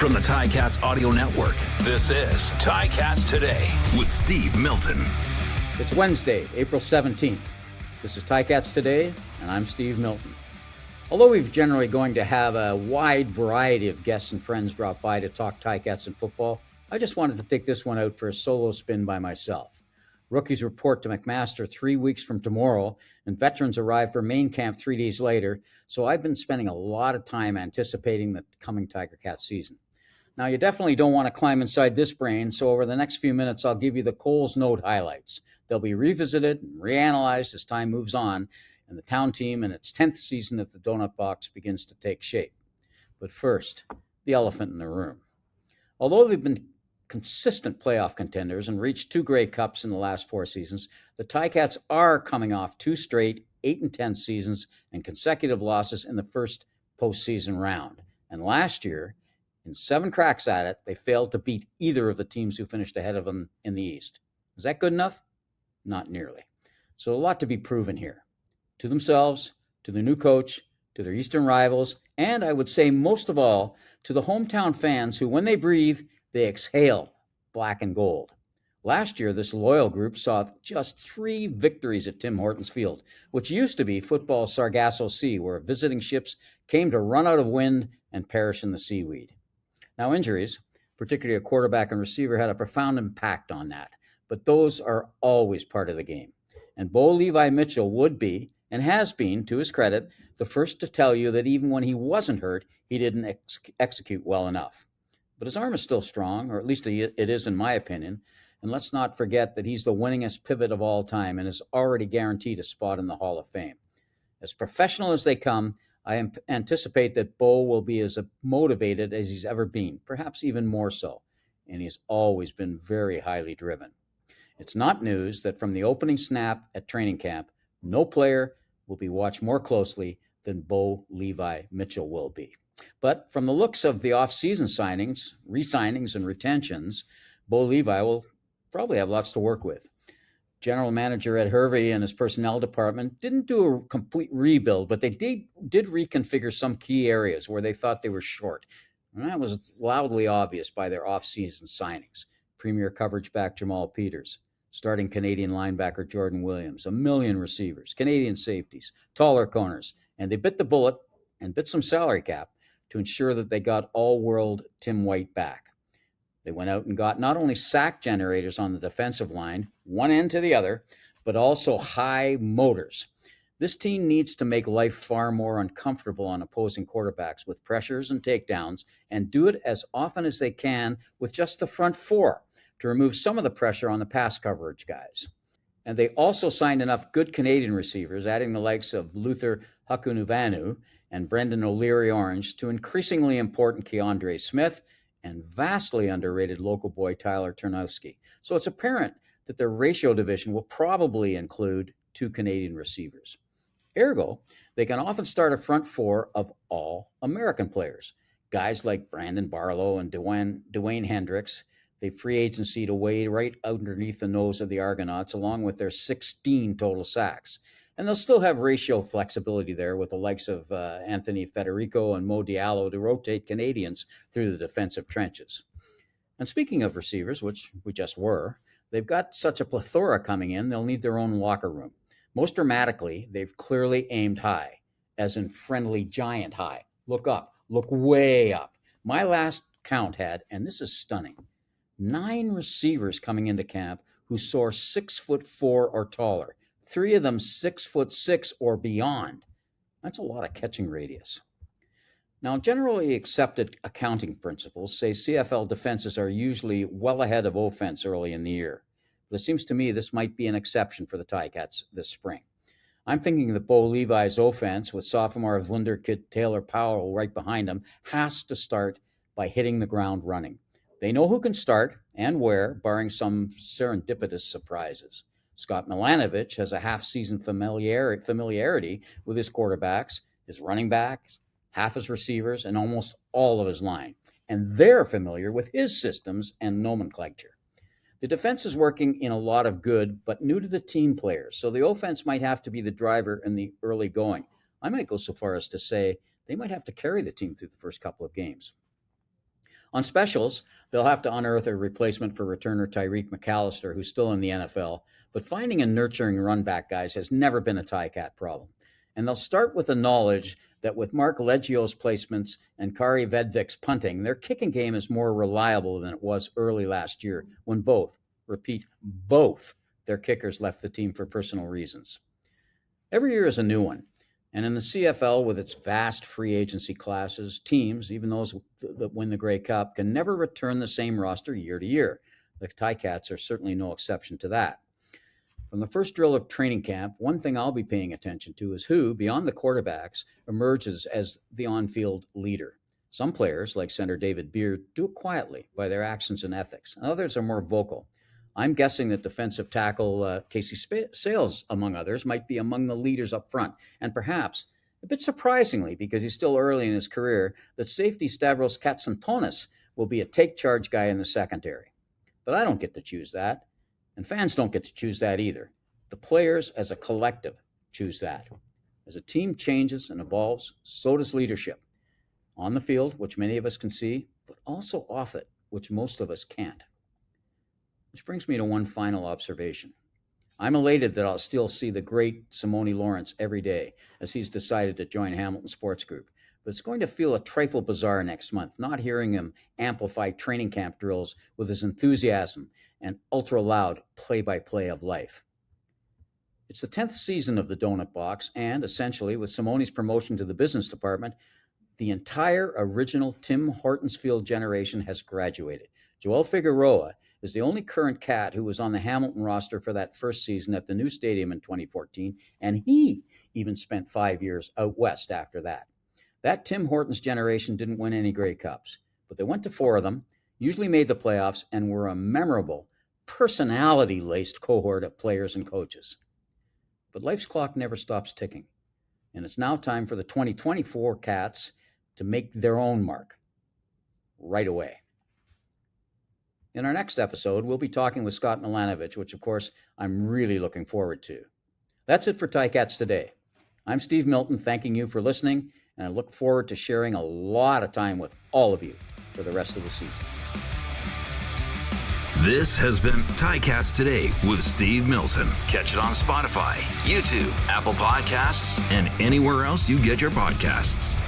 From the Ticats Audio Network, this is Ticats Today with Steve Milton. It's Wednesday, April 17th. This is Ticats Today, and I'm Steve Milton. Although we're generally going to have a wide variety of guests and friends drop by to talk Ticats and football, I just wanted to take this one out for a solo spin by myself. Rookies report to McMaster 3 weeks from tomorrow, and veterans arrive for main camp 3 days later, so I've been spending a lot of time anticipating the coming Tiger Cat season. Now, you definitely don't want to climb inside this brain, so over the next few minutes, I'll give you the Coles Note highlights. They'll be revisited and reanalyzed as time moves on, and the town team in its 10th season at the Donut Box begins to take shape. But first, the elephant in the room. Although they've been consistent playoff contenders and reached 2 Grey Cups in the last 4 seasons, the Ticats are coming off 2 straight 8-10 seasons and consecutive losses in the first postseason round. And last year, in 7 cracks at it, they failed to beat either of the teams who finished ahead of them in the East. Is that good enough? Not nearly. So a lot to be proven here. To themselves, to their new coach, to their Eastern rivals, and I would say most of all, to the hometown fans who, when they breathe, they exhale black and gold. Last year, this loyal group saw just 3 victories at Tim Hortons Field, which used to be football's Sargasso Sea, where visiting ships came to run out of wind and perish in the seaweed. Now, injuries, particularly a quarterback and receiver, had a profound impact on that, but those are always part of the game. And Bo Levi Mitchell would be, and has been, to his credit, the first to tell you that even when he wasn't hurt, he didn't execute well enough. But his arm is still strong, or at least it is in my opinion, and let's not forget that he's the winningest pivot of all time and is already guaranteed a spot in the Hall of Fame. As professional as they come, I anticipate that Bo will be as motivated as he's ever been, perhaps even more so, and he's always been very highly driven. It's not news that from the opening snap at training camp, no player will be watched more closely than Bo Levi Mitchell will be. But from the looks of the offseason signings, re-signings, and retentions, Bo Levi will probably have lots to work with. General Manager Ed Hervey and his personnel department didn't do a complete rebuild, but they did reconfigure some key areas where they thought they were short. And that was loudly obvious by their off-season signings. Premier coverage back Jamal Peters, starting Canadian linebacker Jordan Williams, 1 million receivers, Canadian safeties, taller corners, and they bit the bullet and bit some salary cap to ensure that they got all-world Tim White back. They went out and got not only sack generators on the defensive line, one end to the other, but also high motors. This team needs to make life far more uncomfortable on opposing quarterbacks with pressures and takedowns, and do it as often as they can with just the front 4 to remove some of the pressure on the pass coverage guys. And they also signed enough good Canadian receivers, adding the likes of Luther Hakunuvanu and Brendan O'Leary-Orange, to increasingly important Keandre Smith and vastly underrated local boy Tyler Ternowski. So it's apparent that their ratio division will probably include 2 Canadian receivers. Ergo, they can often start a front 4 of all American players. Guys like Brandon Barlow and Dwayne Hendricks. They free agency to wade right underneath the nose of the Argonauts, along with their 16 total sacks. And they'll still have ratio flexibility there with the likes of Anthony Federico and Mo Diallo to rotate Canadians through the defensive trenches. And speaking of receivers, which we just were, they've got such a plethora coming in, they'll need their own locker room. Most dramatically, they've clearly aimed high, as in friendly giant high. Look up, look way up. My last count had, and this is stunning, 9 receivers coming into camp who soar 6'4" or taller. 3 of them 6'6" or beyond. That's a lot of catching radius. Now, generally accepted accounting principles say CFL defenses are usually well ahead of offense early in the year. But it seems to me this might be an exception for the Ticats this spring. I'm thinking that Bo Levi's offense, with sophomore Vlunderkid Taylor Powell right behind him, has to start by hitting the ground running. They know who can start and where, barring some serendipitous surprises. Scott Milanovich has a half-season familiarity with his quarterbacks, his running backs, half his receivers, and almost all of his line. And they're familiar with his systems and nomenclature. The defense is working in a lot of good, but new to the team players, so the offense might have to be the driver in the early going. I might go so far as to say they might have to carry the team through the first couple of games. On specials, they'll have to unearth a replacement for returner Tyreek McAllister, who's still in the NFL, but finding and nurturing run-back guys has never been a Ticat problem. And they'll start with the knowledge that with Mark Leggio's placements and Kari Vedvik's punting, their kicking game is more reliable than it was early last year when both their kickers left the team for personal reasons. Every year is a new one. And in the CFL, with its vast free agency classes, teams, even those that win the Grey Cup, can never return the same roster year to year. The Ticats are certainly no exception to that. From the first drill of training camp, one thing I'll be paying attention to is who, beyond the quarterbacks, emerges as the on-field leader. Some players, like center David Beard, do it quietly by their actions and ethics, and others are more vocal. I'm guessing that defensive tackle Casey Sales, among others, might be among the leaders up front. And perhaps, a bit surprisingly, because he's still early in his career, that safety Stavros Katsantonis will be a take-charge guy in the secondary. But I don't get to choose that, and fans don't get to choose that either. The players as a collective choose that. As a team changes and evolves, so does leadership. On the field, which many of us can see, but also off it, which most of us can't. Which brings me to one final observation. I'm elated that I'll still see the great Simone Lawrence every day as he's decided to join Hamilton Sports Group. But it's going to feel a trifle bizarre next month, not hearing him amplify training camp drills with his enthusiasm and ultra-loud play-by-play of life. It's the 10th season of the Donut Box, and essentially, with Simone's promotion to the business department, the entire original Tim Hortons Field generation has graduated. Joel Figueroa is the only current Cat who was on the Hamilton roster for that first season at the new stadium in 2014, and he even spent 5 years out west after that. That Tim Hortons generation didn't win any Grey Cups, but they went to 4 of them, usually made the playoffs, and were a memorable, personality-laced cohort of players and coaches. But life's clock never stops ticking, and it's now time for the 2024 Cats to make their own mark right away. In our next episode, we'll be talking with Scott Milanovich, which, of course, I'm really looking forward to. That's it for Ticats Today. I'm Steve Milton, thanking you for listening, and I look forward to sharing a lot of time with all of you for the rest of the season. This has been Ticats Today with Steve Milton. Catch it on Spotify, YouTube, Apple Podcasts, and anywhere else you get your podcasts.